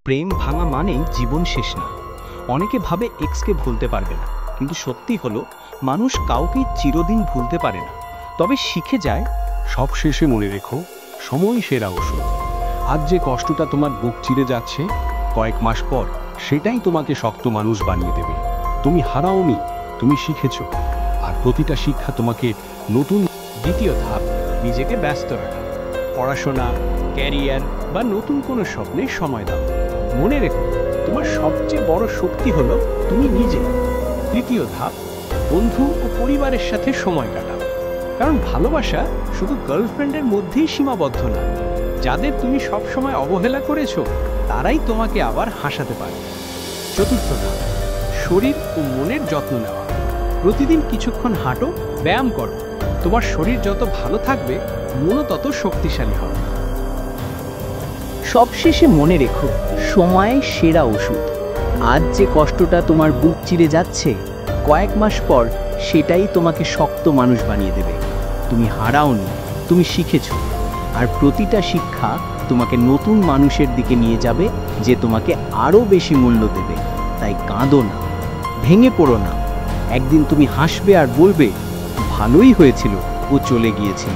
প্রেম ভাঙা মানেই জীবন শেষ না। অনেকে ভাবে এক্সকে ভুলতে পারবে না, কিন্তু সত্যি হলো মানুষ কাউকেই চিরদিন ভুলতে পারে না, তবে শিখে যায়। সব শেষে মনে রেখো, সময় সেরা ওষুধ। আজ যে কষ্টটা তোমার বুক চিরে যাচ্ছে, কয়েক মাস পর সেটাই তোমাকে শক্ত মানুষ বানিয়ে দেবে। তুমি হারাওনি, তুমি শিখেছো, আর প্রতিটা শিক্ষা তোমাকে নতুন। দ্বিতীয় ধাপ, নিজেকে ব্যস্ত রাখা। পড়াশোনা, ক্যারিয়ার বা নতুন কোনো স্বপ্নে সময় দাও। মনে রেখো, তোমার সবচেয়ে বড় শক্তি হলো তুমি নিজে। তৃতীয় ধাপ, বন্ধু ও পরিবারের সাথে সময় কাটাও। কারণ ভালোবাসা শুধু গার্লফ্রেন্ডের মধ্যেই সীমাবদ্ধ না। যাদের তুমি সবসময় অবহেলা করেছো, তারাই তোমাকে আবার হাসাতে পারে। চতুর্থ ধাপ, শরীর ও মনের যত্ন নেওয়া। প্রতিদিন কিছুক্ষণ হাঁটো, ব্যায়াম করো। তোমার শরীর যত ভালো থাকবে, মনও তত শক্তিশালী হবে। সবশেষে মনে রেখো, সময় সেরা ওষুধ। আজ যে কষ্টটা তোমার বুক চিরে যাচ্ছে, কয়েক মাস পর সেটাই তোমাকে শক্ত মানুষ বানিয়ে দেবে। তুমি হারাওনি, তুমি শিখেছো, আর প্রতিটা শিক্ষা তোমাকে নতুন মানুষের দিকে নিয়ে যাবে, যে তোমাকে আরও বেশি মূল্য দেবে। তাই কাঁদো না, ভেঙে পড়ো না। একদিন তুমি হাসবে আর বলবে, ভালোই হয়েছিল, ও চলে গিয়েছিল।